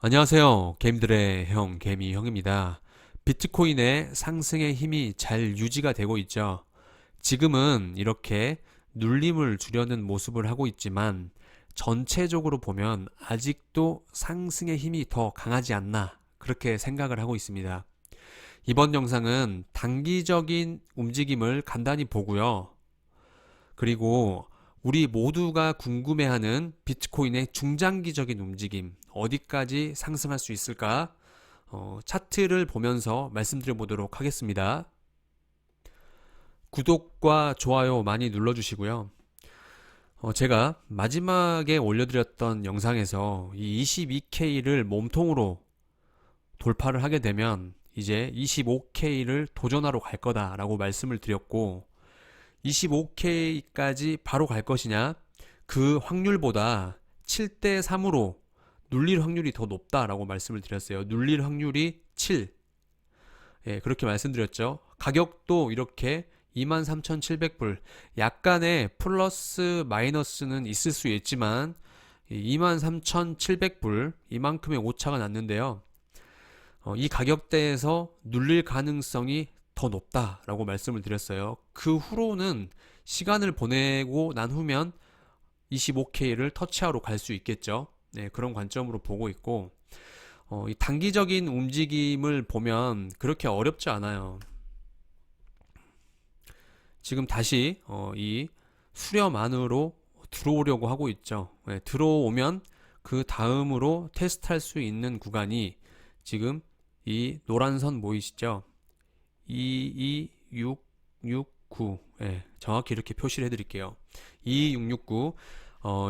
안녕하세요. 게임들의 형, 개미 형입니다. 비트코인의 상승의 힘이 잘 유지가 되고 있죠. 지금은 이렇게 눌림을 주려는 모습을 하고 있지만 전체적으로 보면 아직도 상승의 힘이 더 강하지 않나 그렇게 생각을 하고 있습니다. 이번 영상은 단기적인 움직임을 간단히 보고요. 그리고 우리 모두가 궁금해하는 비트코인의 중장기적인 움직임, 어디까지 상승할 수 있을까? 차트를 보면서 말씀드려 보도록 하겠습니다. 구독과 좋아요 많이 눌러주시고요. 제가 마지막에 올려드렸던 영상에서 이 22K를 몸통으로 돌파를 하게 되면 이제 25K를 도전하러 갈 거다라고 말씀을 드렸고, 25K까지 바로 갈 것이냐? 그 확률보다 7대 3으로 눌릴 확률이 더 높다라고 말씀을 드렸어요. 눌릴 확률이 7. 예, 그렇게 말씀드렸죠. 가격도 이렇게 23,700불. 약간의 플러스 마이너스는 있을 수 있지만 23,700불 이만큼의 오차가 났는데요. 이 가격대에서 눌릴 가능성이 더 높다라고 말씀을 드렸어요. 그 후로는 시간을 보내고 난 후면 25K를 터치하러 갈 수 있겠죠. 네, 그런 관점으로 보고 있고, 이 단기적인 움직임을 보면 그렇게 어렵지 않아요. 지금 다시 이 수렴 안으로 들어오려고 하고 있죠. 네, 들어오면 그 다음으로 테스트할 수 있는 구간이 지금 이 노란 선 보이시죠? 22669. 예, 정확히 이렇게 표시를 해드릴게요. 22669.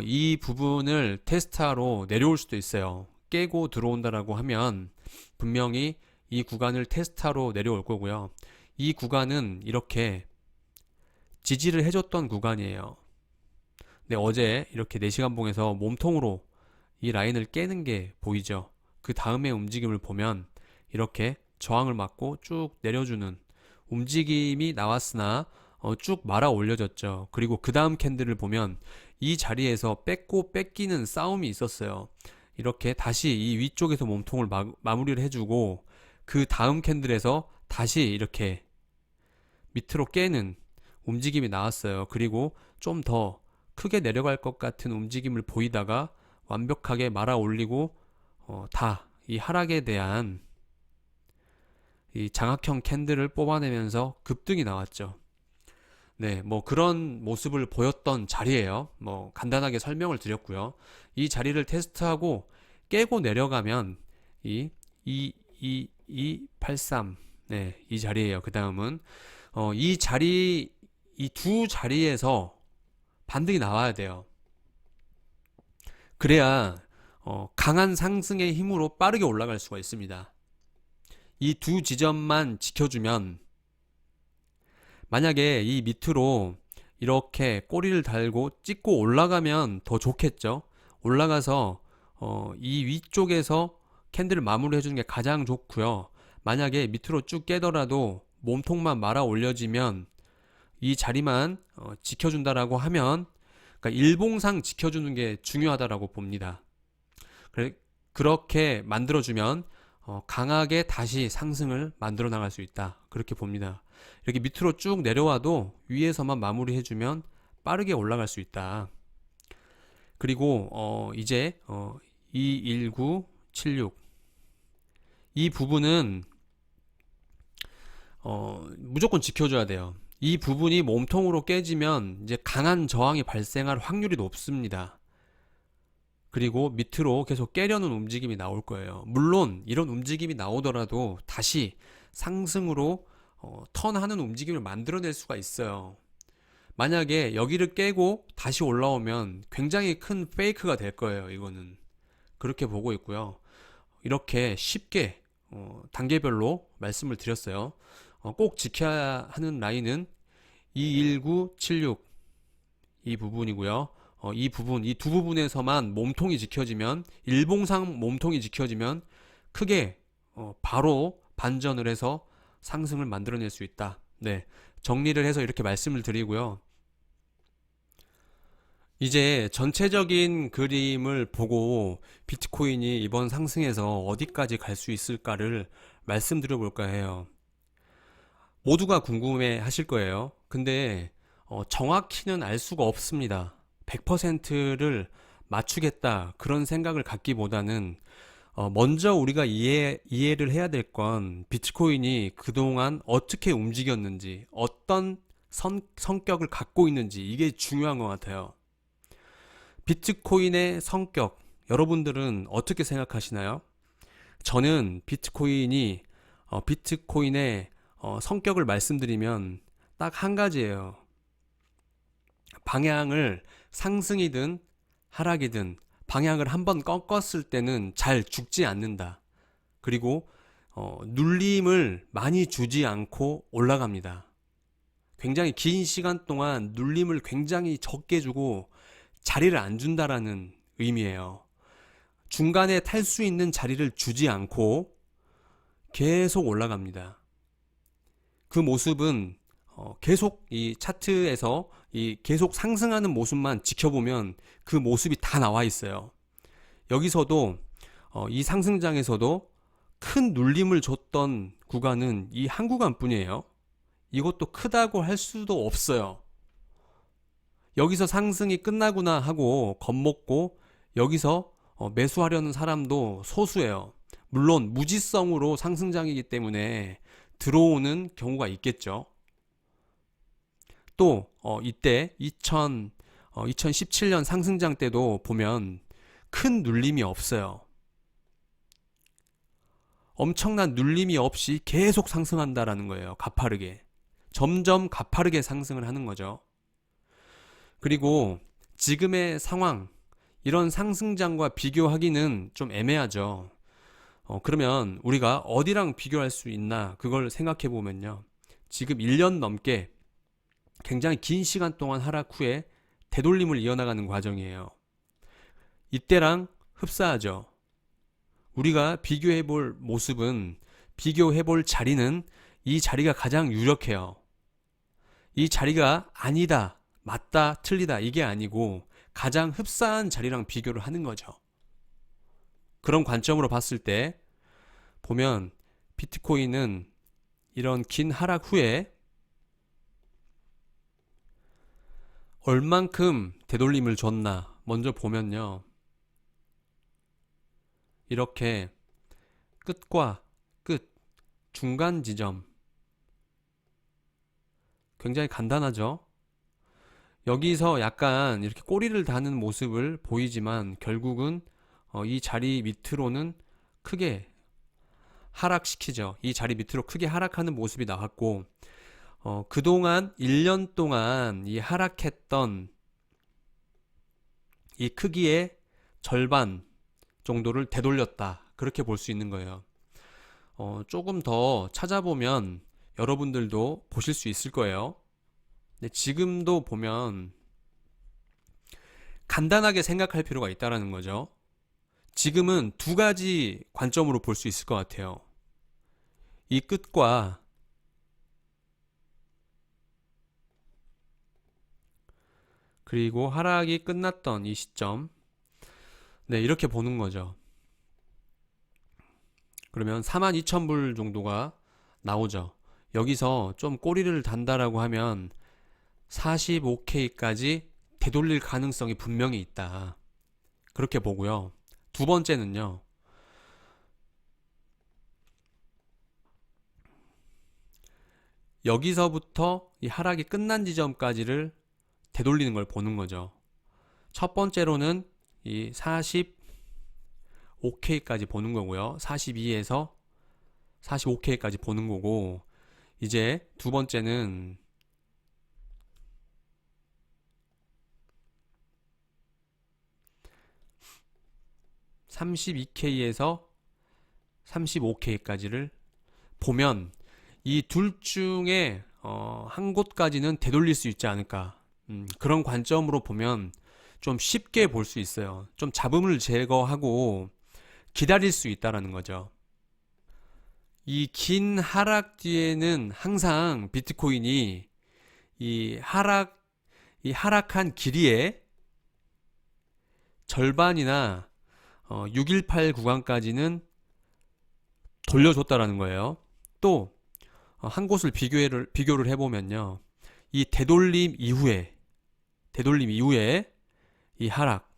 이 부분을 테스트하러 내려올 수도 있어요. 깨고 들어온다라고 하면 분명히 이 구간을 테스트하러 내려올 거고요. 이 구간은 이렇게 지지를 해줬던 구간이에요. 근데 어제 이렇게 4시간 봉에서 몸통으로 이 라인을 깨는 게 보이죠. 그 다음의 움직임을 보면 이렇게 저항을 맞고 쭉 내려주는 움직임이 나왔으나 쭉 말아 올려졌죠. 그리고 그 다음 캔들을 보면 이 자리에서 뺏고 뺏기는 싸움이 있었어요. 이렇게 다시 이 위쪽에서 몸통을 마무리를 해주고 그 다음 캔들에서 다시 이렇게 밑으로 깨는 움직임이 나왔어요. 그리고 좀 더 크게 내려갈 것 같은 움직임을 보이다가 완벽하게 말아 올리고 다 이 하락에 대한 이 장악형 캔들을 뽑아내면서 급등이 나왔죠. 네, 뭐 그런 모습을 보였던 자리예요. 뭐 간단하게 설명을 드렸고요. 이 자리를 테스트하고 깨고 내려가면 이 22283, 네, 이 자리예요. 그 다음은 이 자리, 이 두 자리에서 반등이 나와야 돼요. 그래야 강한 상승의 힘으로 빠르게 올라갈 수가 있습니다. 이 두 지점만 지켜주면, 만약에 이 밑으로 이렇게 꼬리를 달고 찍고 올라가면 더 좋겠죠. 올라가서 이 위쪽에서 캔들을 마무리 해주는 게 가장 좋고요. 만약에 밑으로 쭉 깨더라도 몸통만 말아 올려지면 이 자리만 지켜준다라고 하면, 그러니까 일봉상 지켜주는 게 중요하다라고 봅니다. 그렇게 만들어주면 강하게 다시 상승을 만들어 나갈 수 있다, 그렇게 봅니다. 이렇게 밑으로 쭉 내려와도 위에서만 마무리해주면 빠르게 올라갈 수 있다. 그리고 이제 21976, 이 부분은 무조건 지켜줘야 돼요. 이 부분이 몸통으로 깨지면 이제 강한 저항이 발생할 확률이 높습니다. 그리고 밑으로 계속 깨려는 움직임이 나올 거예요. 물론 이런 움직임이 나오더라도 다시 상승으로 턴하는 움직임을 만들어낼 수가 있어요. 만약에 여기를 깨고 다시 올라오면 굉장히 큰 페이크가 될 거예요. 이거는 그렇게 보고 있고요. 이렇게 쉽게 단계별로 말씀을 드렸어요. 꼭 지켜야 하는 라인은 21976, 이 부분이고요. 이 부분, 이 두 부분에서만 몸통이 지켜지면, 일봉상 몸통이 지켜지면 크게 바로 반전을 해서 상승을 만들어낼 수 있다. 네, 정리를 해서 이렇게 말씀을 드리고요. 이제 전체적인 그림을 보고 비트코인이 이번 상승에서 어디까지 갈 수 있을까를 말씀드려 볼까 해요. 모두가 궁금해 하실 거예요. 근데 정확히는 알 수가 없습니다. 100%를 맞추겠다 그런 생각을 갖기보다는 먼저 우리가 이해를 해야 될 건 비트코인이 그동안 어떻게 움직였는지, 어떤 성격을 갖고 있는지 이게 중요한 것 같아요. 비트코인의 성격, 여러분들은 어떻게 생각하시나요? 저는 비트코인의 성격을 말씀드리면 딱 한 가지예요. 방향을 상승이든 하락이든 방향을 한번 꺾었을 때는 잘 죽지 않는다. 그리고 눌림을 많이 주지 않고 올라갑니다. 굉장히 긴 시간 동안 눌림을 굉장히 적게 주고 자리를 안 준다라는 의미예요. 중간에 탈 수 있는 자리를 주지 않고 계속 올라갑니다. 그 모습은 계속 이 차트에서 이 계속 상승하는 모습만 지켜보면 그 모습이 다 나와 있어요. 여기서도 이 상승장에서도 큰 눌림을 줬던 구간은 이 한 구간뿐이에요. 이것도 크다고 할 수도 없어요. 여기서 상승이 끝나구나 하고 겁먹고 여기서 매수하려는 사람도 소수예요. 물론 무지성으로 상승장이기 때문에 들어오는 경우가 있겠죠. 또 이때 2017년 상승장 때도 보면 큰 눌림이 없어요. 엄청난 눌림이 없이 계속 상승한다라는 거예요. 가파르게. 점점 가파르게 상승을 하는 거죠. 그리고 지금의 상황, 이런 상승장과 비교하기는 좀 애매하죠. 그러면 우리가 어디랑 비교할 수 있나 그걸 생각해 보면요. 지금 1년 넘게 굉장히 긴 시간 동안 하락 후에 되돌림을 이어나가는 과정이에요. 이때랑 흡사하죠. 우리가 비교해 볼 모습은, 비교해 볼 자리는 이 자리가 가장 유력해요. 이 자리가 아니다, 맞다, 틀리다 이게 아니고 가장 흡사한 자리랑 비교를 하는 거죠. 그런 관점으로 봤을 때 보면 비트코인은 이런 긴 하락 후에 얼만큼 되돌림을 줬나 먼저 보면요. 이렇게 끝과 끝, 중간 지점 굉장히 간단하죠. 여기서 약간 이렇게 꼬리를 다는 모습을 보이지만 결국은 이 자리 밑으로는 크게 하락시키죠. 이 자리 밑으로 크게 하락하는 모습이 나왔고 그동안 1년 동안 이 하락했던 이 크기의 절반 정도를 되돌렸다. 그렇게 볼 수 있는 거예요. 조금 더 찾아보면 여러분들도 보실 수 있을 거예요. 근데 지금도 보면 간단하게 생각할 필요가 있다라는 거죠. 지금은 두 가지 관점으로 볼 수 있을 것 같아요. 이 끝과 그리고 하락이 끝났던 이 시점, 네, 이렇게 보는 거죠. 그러면 42,000불 정도가 나오죠. 여기서 좀 꼬리를 단다라고 하면 45K까지 되돌릴 가능성이 분명히 있다. 그렇게 보고요. 두 번째는요. 여기서부터 이 하락이 끝난 지점까지를 되돌리는 걸 보는 거죠. 첫 번째로는 이 45K까지 보는 거고요. 42에서 45K까지 보는 거고, 이제 두 번째는 32K에서 35K까지를 보면 이 둘 중에 한 곳까지는 되돌릴 수 있지 않을까. 그런 관점으로 보면 좀 쉽게 볼 수 있어요. 좀 잡음을 제거하고 기다릴 수 있다라는 거죠. 이 긴 하락 뒤에는 항상 비트코인이 이 하락한 길이에 절반이나 618 구간까지는 돌려줬다라는 거예요. 또 한 곳을 비교를 해보면요. 이 되돌림 이후에 이 하락,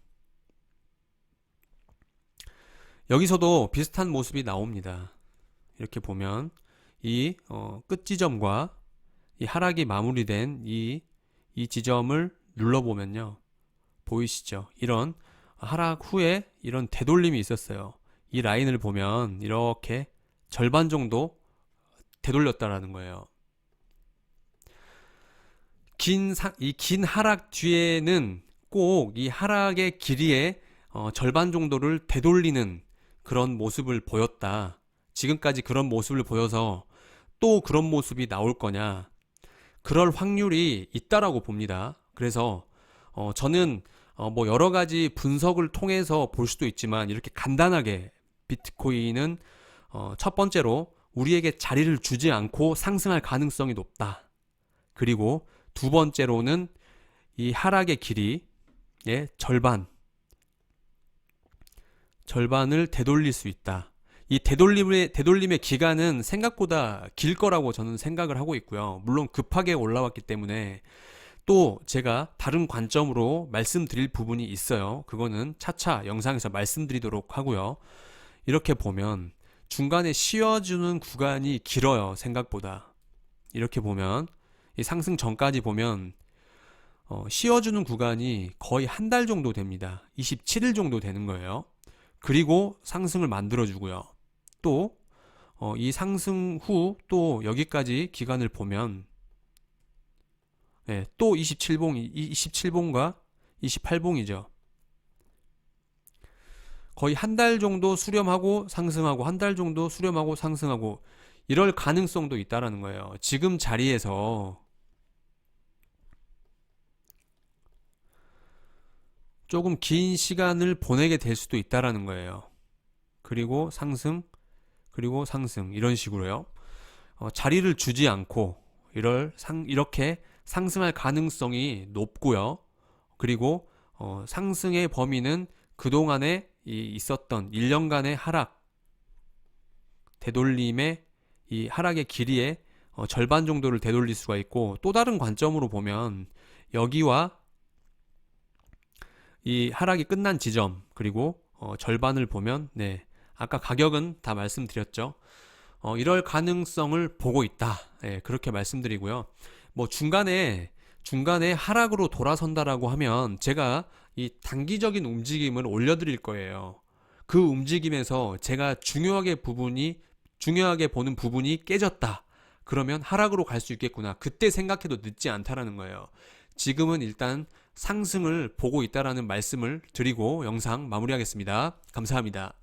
여기서도 비슷한 모습이 나옵니다. 이렇게 보면 이 끝 지점과 이 하락이 마무리된 이 지점을 눌러보면요. 보이시죠? 이런 하락 후에 이런 되돌림이 있었어요. 이 라인을 보면 이렇게 절반 정도 되돌렸다라는 거예요. 이 긴 하락 뒤에는 꼭 이 하락의 길이의 절반 정도를 되돌리는 그런 모습을 보였다. 지금까지 그런 모습을 보여서 또 그런 모습이 나올 거냐? 그럴 확률이 있다라고 봅니다. 그래서 저는 뭐 여러 가지 분석을 통해서 볼 수도 있지만 이렇게 간단하게 비트코인은 첫 번째로 우리에게 자리를 주지 않고 상승할 가능성이 높다. 그리고 두 번째로는 이 하락의 길이의 절반을 되돌릴 수 있다. 이 되돌림의 기간은 생각보다 길 거라고 저는 생각을 하고 있고요. 물론 급하게 올라왔기 때문에 또 제가 다른 관점으로 말씀드릴 부분이 있어요. 그거는 차차 영상에서 말씀드리도록 하고요. 이렇게 보면 중간에 쉬어주는 구간이 길어요. 생각보다. 이렇게 보면 이 상승 전까지 보면 쉬어주는 구간이 거의 한 달 정도 됩니다. 27일 정도 되는 거예요. 그리고 상승을 만들어주고요. 또 이 상승 후 또 여기까지 기간을 보면 또 27봉과 28봉이죠. 거의 한 달 정도 수렴하고 상승하고 한 달 정도 수렴하고 상승하고 이럴 가능성도 있다라는 거예요. 지금 자리에서 조금 긴 시간을 보내게 될 수도 있다라는 거예요. 그리고 상승 이런 식으로요. 자리를 주지 않고 이렇게 상승할 가능성이 높고요. 그리고 상승의 범위는 그동안에 있었던 1년간의 하락, 되돌림의 이 하락의 길이의 절반 정도를 되돌릴 수가 있고, 또 다른 관점으로 보면 여기와 이 하락이 끝난 지점 그리고 절반을 보면 아까 가격은 다 말씀드렸죠. 이럴 가능성을 보고 있다. 그렇게 말씀드리고요. 뭐 중간에 하락으로 돌아선다라고 하면 제가 이 단기적인 움직임을 올려드릴 거예요. 그 움직임에서 제가 중요하게 보는 부분이 깨졌다. 그러면 하락으로 갈 수 있겠구나. 그때 생각해도 늦지 않다라는 거예요. 지금은 일단 상승을 보고 있다라는 말씀을 드리고 영상 마무리하겠습니다. 감사합니다.